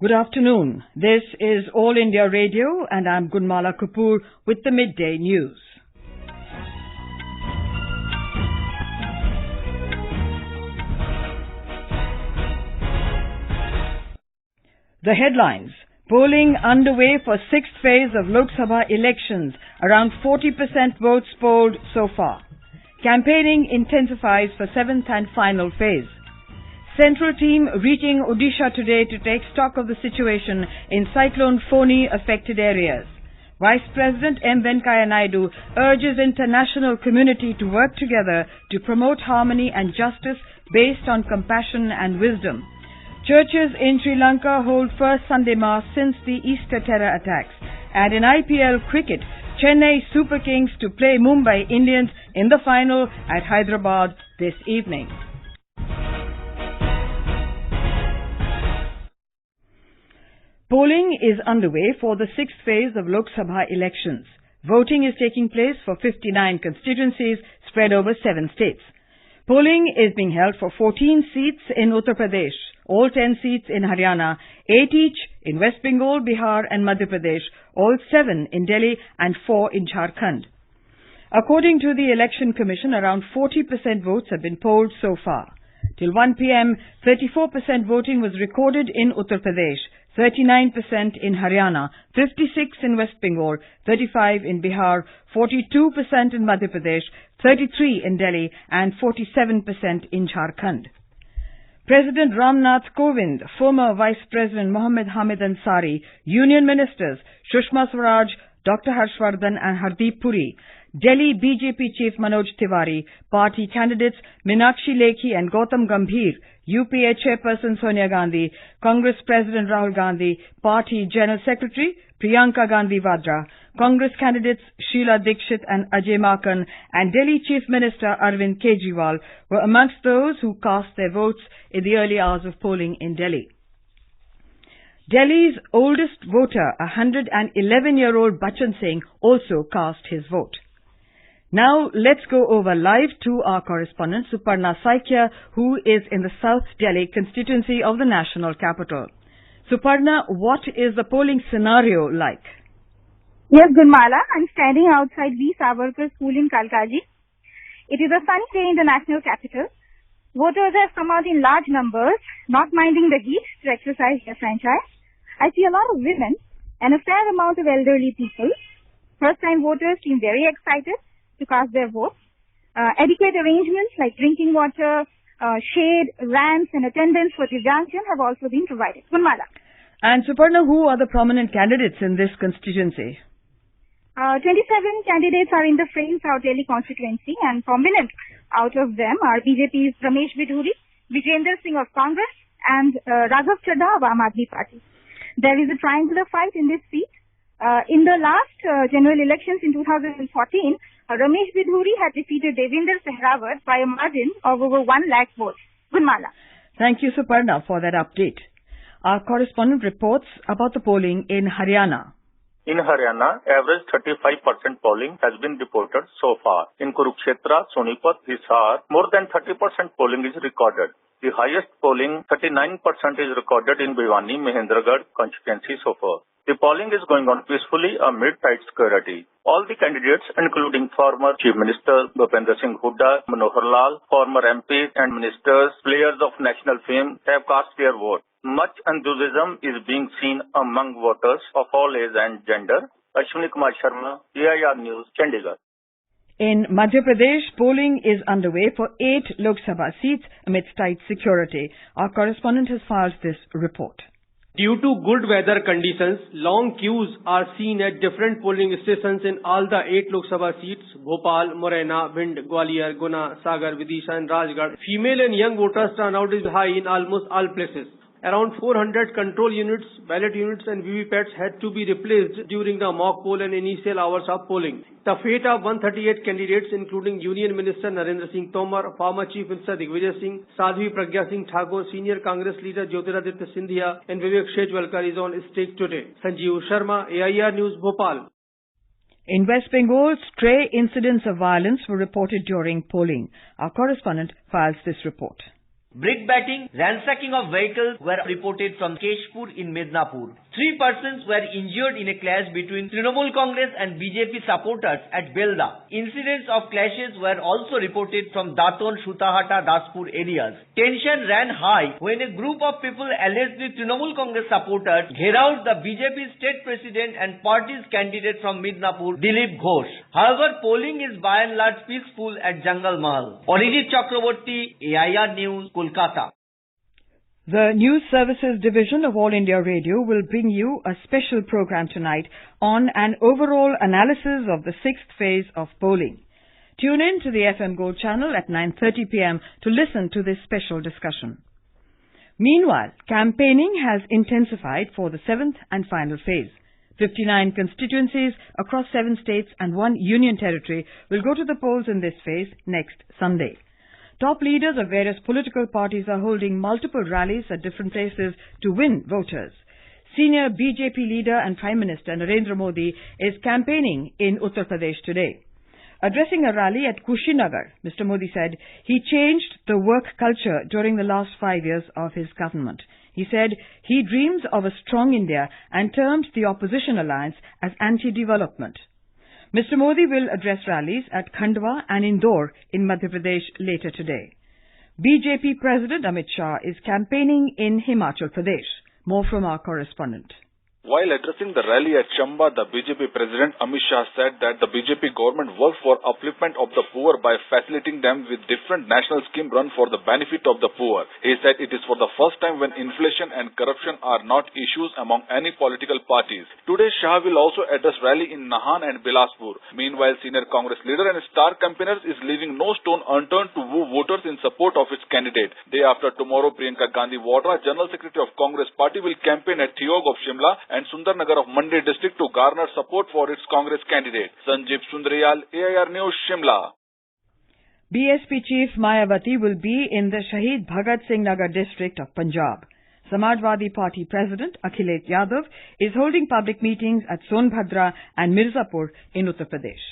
Good afternoon. This is All India Radio and I'm Gunmala Kapoor with the Midday News. The headlines. Polling underway for sixth phase of Lok Sabha elections. Around 40% votes polled so far. Campaigning intensifies for seventh and final phase. Central team reaching Odisha today to take stock of the situation in Cyclone Fani affected areas. Vice President Venkaiah Naidu urges international community to work together to promote harmony and justice based on compassion and wisdom. Churches in Sri Lanka hold first Sunday Mass since the Easter terror attacks. And in IPL Cricket, Chennai Super Kings to play Mumbai Indians in the final at Hyderabad this evening. Polling is underway for the sixth phase of Lok Sabha elections. Voting is taking place for 59 constituencies spread over 7 states. Polling is being held for 14 seats in Uttar Pradesh, all 10 seats in Haryana, 8 each in West Bengal, Bihar and Madhya Pradesh, all 7 in Delhi and 4 in Jharkhand. According to the Election Commission, around 40% votes have been polled so far. Till 1 p.m., 34% voting was recorded in Uttar Pradesh, 39% in Haryana, 56% in West Bengal, 35% in Bihar, 42% in Madhya Pradesh, 33% in Delhi and 47% in Jharkhand. President Ramnath Kovind, former Vice President Mohammad Hamid Ansari, Union Ministers Sushma Swaraj, Dr. Harshvardhan and Hardeep Puri, Delhi BJP Chief Manoj Tiwari, party candidates Meenakshi Lekhi and Gautam Gambhir, UPA Chairperson Sonia Gandhi, Congress President Rahul Gandhi, Party General Secretary Priyanka Gandhi Vadra, Congress candidates Sheila Dikshit and Ajay Makan, and Delhi Chief Minister Arvind Kejriwal were amongst those who cast their votes in the early hours of polling in Delhi. Delhi's oldest voter, 111-year-old Bachan Singh, also cast his vote. Now let's go over live to our correspondent Suparna Saikia, who is in the South Delhi constituency of the national capital. Suparna, what is the polling scenario like? Yes, Gunmala, I'm standing outside V. Savarkar School in Kalkaji. It is a sunny day in the national capital. Voters have come out in large numbers, not minding the heat to exercise their franchise. I see a lot of women and a fair amount of elderly people. First-time voters seem very excited to cast their votes. Adequate arrangements like drinking water, shade, ramps and attendance for Divyangjan have also been provided. Gunmala. And Suparna, who are the prominent candidates in this constituency? 27 candidates are in the fray in South Delhi constituency, and prominent out of them are BJP's Ramesh Bidhuri, Vijender Singh of Congress and Raghav Chadha of Aam Aadmi Party. There is a triangular fight in this seat. In the last general elections in 2014, Ramesh Bidhuri had defeated Devinder Sehrawat by a margin of over 1 lakh votes. Gunmala. Thank you, Suparna, for that update. Our correspondent reports about the polling in Haryana. In Haryana, average 35% polling has been reported so far. In Kurukshetra, Sonipat, Hisar, more than 30% polling is recorded. The highest polling, 39%, is recorded in Bhiwani, Mahendragarh constituency so far. The polling is going on peacefully amid tight security. All the candidates, including former Chief Minister Bhupender Singh Hooda, Manohar Lal, former MPs and ministers, players of national fame, have cast their vote. Much enthusiasm is being seen among voters of all age and gender. Ashwini Kumar Sharma, AIR News, Chandigarh. In Madhya Pradesh, polling is underway for 8 Lok Sabha seats amidst tight security. Our correspondent has filed this report. Due to good weather conditions, long queues are seen at different polling stations in all the 8 Lok Sabha seats: Bhopal, Morena, Bhind, Gwalior, Guna, Sagar, Vidisha and Rajgarh. Female and young voters turnout is high in almost all places. Around 400 control units, ballot units and VVPATs had to be replaced during the mock poll and initial hours of polling. The fate of 138 candidates, including Union Minister Narendra Singh Tomar, former Chief Minister Digvijay Singh, Sadhvi Pragya Singh Thakur, Senior Congress Leader Jyotiraditya Scindia and Vivek Shejwalkar is on stake today. Sanjeev Sharma, AIR News, Bhopal. In West Bengal, stray incidents of violence were reported during polling. Our correspondent files this report. brickbatting, ransacking of vehicles were reported from Keshpur in Midnapur. 3 persons were injured in a clash between Trinamool Congress and BJP supporters at Belda. Incidents of clashes were also reported from Daton, Shutahata, Daspur areas. Tension ran high when a group of people allegedly Trinamool Congress supporters gherowed the BJP state president and party's candidate from Midnapur, Dilip Ghosh. However, polling is by and large peaceful at Jangal Mahal. Arijit Chakraborty, AIR News, Kolkata. The News Services Division of All India Radio will bring you a special program tonight on an overall analysis of the 6th phase of polling. Tune in to the FM Gold channel at 9:30 p.m. to listen to this special discussion. Meanwhile, campaigning has intensified for the 7th and final phase. 59 constituencies across 7 states and 1 union territory will go to the polls in this phase next Sunday. Top leaders of various political parties are holding multiple rallies at different places to win voters. Senior BJP leader and Prime Minister Narendra Modi is campaigning in Uttar Pradesh today. Addressing a rally at Kushinagar, Mr. Modi said he changed the work culture during the last 5 years of his government. He said he dreams of a strong India and termed the opposition alliance as anti-development. Mr. Modi will address rallies at Khandwa and Indore in Madhya Pradesh later today. BJP President Amit Shah is campaigning in Himachal Pradesh. More from our correspondent. While addressing the rally at Chamba, the BJP President Amit Shah said that the BJP government works for upliftment of the poor by facilitating them with different national schemes run for the benefit of the poor. He said it is for the first time when inflation and corruption are not issues among any political parties. Today, Shah will also address rally in Nahan and Bilaspur. Meanwhile, senior Congress leader and star campaigners is leaving no stone unturned to woo voters in support of its candidate. Day after tomorrow, Priyanka Gandhi Vadra, General Secretary of Congress Party, will campaign at Thiog of Shimla and Sundarnagar of Monday district to garner support for its Congress candidate. Sanjeev Sundariyal, AIR News, Shimla. BSP Chief Mayawati will be in the Shahid Bhagat Singh Nagar district of Punjab. Samajwadi Party President Akhilesh Yadav is holding public meetings at Sonbhadra and Mirzapur in Uttar Pradesh.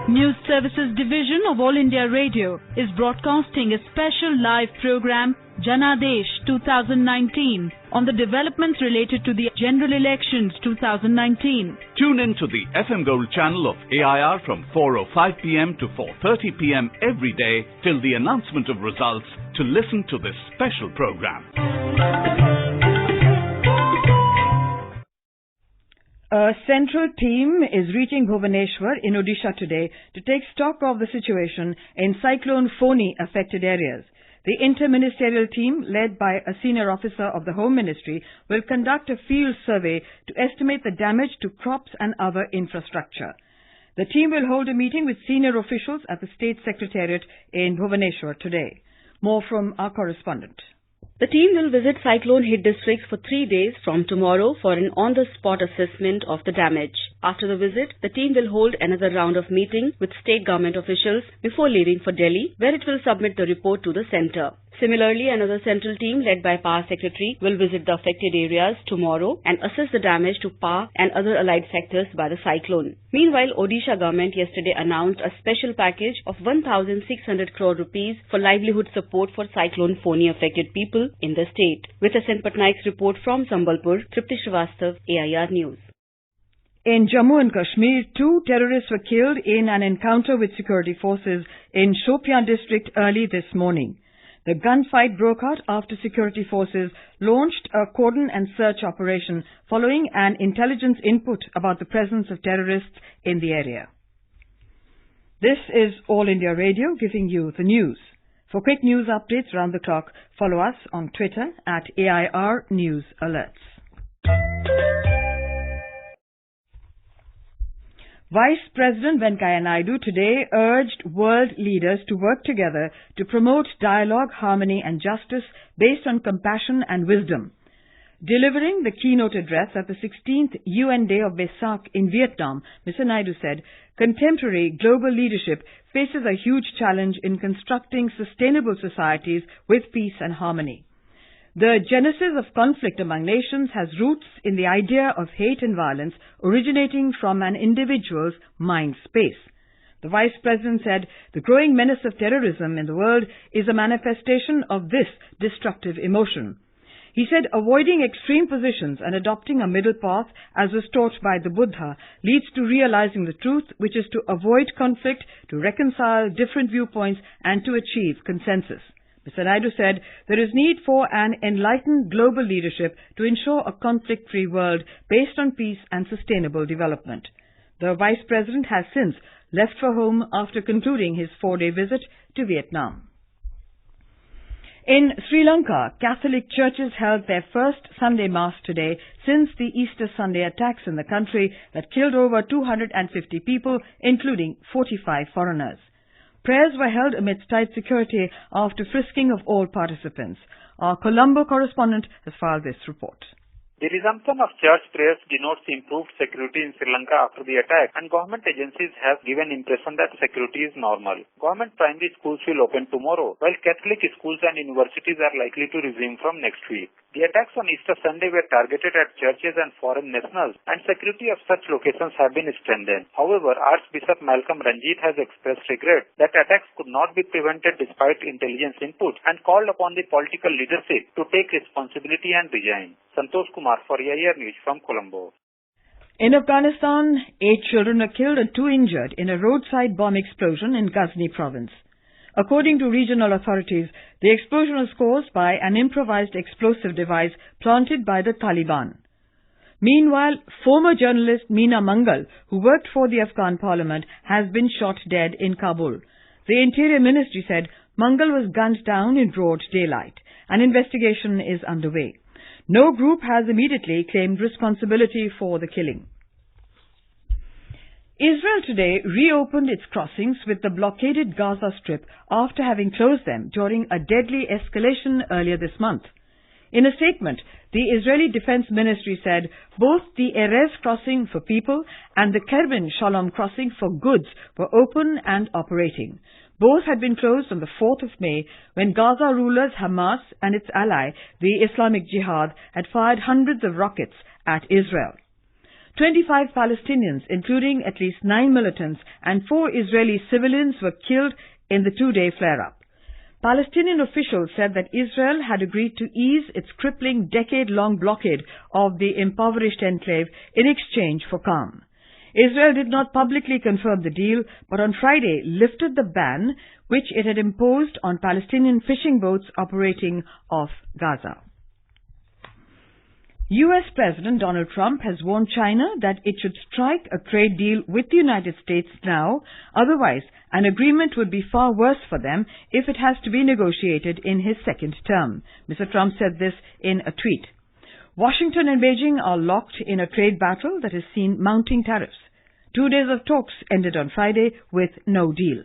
News Services Division of All India Radio is broadcasting a special live program, Janadesh 2019, on the developments related to the General Elections 2019. Tune in to the FM Gold channel of AIR from 4:05 p.m. to 4:30 p.m. every day till the announcement of results to listen to this special program. A central team is reaching Bhubaneswar in Odisha today to take stock of the situation in Cyclone Fani affected areas. The interministerial team, led by a senior officer of the Home Ministry, will conduct a field survey to estimate the damage to crops and other infrastructure. The team will hold a meeting with senior officials at the State Secretariat in Bhubaneswar today. More from our correspondent. The team will visit cyclone-hit districts for 3 days from tomorrow for an on-the-spot assessment of the damage. After the visit, the team will hold another round of meeting with state government officials before leaving for Delhi, where it will submit the report to the centre. Similarly, another central team led by Power Secretary will visit the affected areas tomorrow and assess the damage to power and other allied sectors by the cyclone. Meanwhile, Odisha government yesterday announced a special package of 1,600 crore rupees for livelihood support for Cyclone Fani affected people in the state. With S.N. Patnaik's report from Sambalpur, Tripti Srivastav, AIR News. In Jammu and Kashmir, 2 terrorists were killed in an encounter with security forces in Shopian district early this morning. The gunfight broke out after security forces launched a cordon and search operation following an intelligence input about the presence of terrorists in the area. This is All India Radio giving you the news. For quick news updates round the clock, follow us on Twitter at AIR News Alerts. Vice President Venkaiah Naidu today urged world leaders to work together to promote dialogue, harmony and justice based on compassion and wisdom. Delivering the keynote address at the 16th UN Day of Vesak in Vietnam, Mr. Naidu said, contemporary global leadership faces a huge challenge in constructing sustainable societies with peace and harmony. The genesis of conflict among nations has roots in the idea of hate and violence originating from an individual's mind space. The Vice President said the growing menace of terrorism in the world is a manifestation of this destructive emotion. He said avoiding extreme positions and adopting a middle path, as was taught by the Buddha, leads to realizing the truth, which is to avoid conflict, to reconcile different viewpoints, and to achieve consensus. Mr. Naidu said there is need for an enlightened global leadership to ensure a conflict-free world based on peace and sustainable development. The Vice President has since left for home after concluding his 4-day visit to Vietnam. In Sri Lanka, Catholic churches held their first Sunday Mass today since the Easter Sunday attacks in the country that killed over 250 people, including 45 foreigners. Prayers were held amidst tight security after frisking of all participants. Our Colombo correspondent has filed this report. The resumption of church prayers denotes improved security in Sri Lanka after the attack, and government agencies have given impression that security is normal. Government primary schools will open tomorrow, while Catholic schools and universities are likely to resume from next week. The attacks on Easter Sunday were targeted at churches and foreign nationals, and security of such locations have been strengthened. However, Archbishop Malcolm Ranjit has expressed regret that attacks could not be prevented despite intelligence input, and called upon the political leadership to take responsibility and resign. Santosh Kumar for EIR News from Colombo. In Afghanistan, 8 children were killed and 2 injured in a roadside bomb explosion in Ghazni province. According to regional authorities, the explosion was caused by an improvised explosive device planted by the Taliban. Meanwhile, former journalist Meena Mangal, who worked for the Afghan parliament, has been shot dead in Kabul. The Interior Ministry said Mangal was gunned down in broad daylight. An investigation is underway. No group has immediately claimed responsibility for the killing. Israel today reopened its crossings with the blockaded Gaza Strip after having closed them during a deadly escalation earlier this month. In a statement, the Israeli Defense Ministry said both the Erez crossing for people and the Kerben Shalom crossing for goods were open and operating. Both had been closed on the 4th of May when Gaza rulers Hamas and its ally, the Islamic Jihad, had fired hundreds of rockets at Israel. 25 Palestinians, including at least 9 militants and 4 Israeli civilians, were killed in the 2-day flare-up. Palestinian officials said that Israel had agreed to ease its crippling decade-long blockade of the impoverished enclave in exchange for calm. Israel did not publicly confirm the deal, but on Friday lifted the ban which it had imposed on Palestinian fishing boats operating off Gaza. U.S. President Donald Trump has warned China that it should strike a trade deal with the United States now, otherwise an agreement would be far worse for them if it has to be negotiated in his second term. Mr. Trump said this in a tweet. Washington and Beijing are locked in a trade battle that has seen mounting tariffs. 2 days of talks ended on Friday with no deal.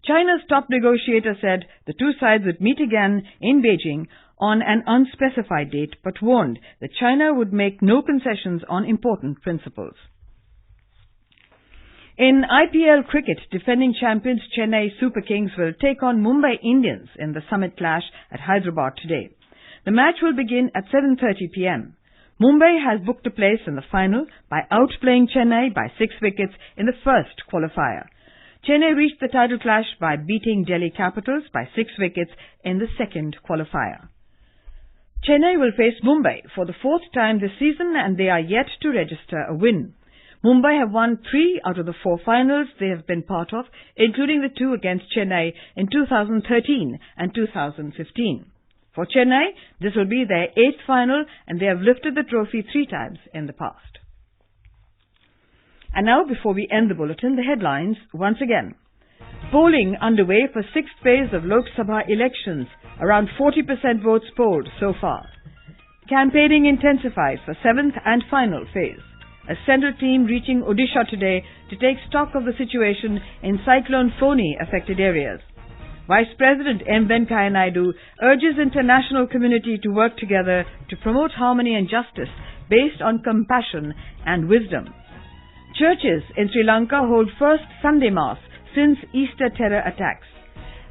China's top negotiator said the two sides would meet again in Beijing on an unspecified date, but warned that China would make no concessions on important principles. In IPL Cricket, defending champions Chennai Super Kings will take on Mumbai Indians in the summit clash at Hyderabad today. The match will begin at 7:30 p.m. Mumbai has booked a place in the final by outplaying Chennai by 6 wickets in the first qualifier. Chennai reached the title clash by beating Delhi Capitals by 6 wickets in the second qualifier. Chennai will face Mumbai for the 4th time this season, and they are yet to register a win. Mumbai have won 3 out of the 4 finals they have been part of, including the 2 against Chennai in 2013 and 2015. For Chennai, this will be their 8th final, and they have lifted the trophy 3 times in the past. And now, before we end the bulletin, the headlines once again. Polling underway for 6th phase of Lok Sabha elections. Around 40% votes polled so far. Campaigning intensifies for 7th and final phase. A central team reaching Odisha today to take stock of the situation in Cyclone Fani affected areas. Vice President Venkaiah Naidu urges international community to work together to promote harmony and justice based on compassion and wisdom. Churches in Sri Lanka hold first Sunday Mass since Easter terror attacks.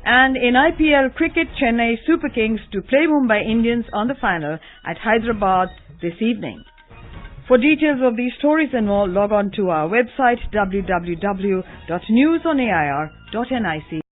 And in IPL Cricket, Chennai Super Kings to play Mumbai Indians on the final at Hyderabad this evening. For details of these stories and more, log on to our website www.newsonair.nic.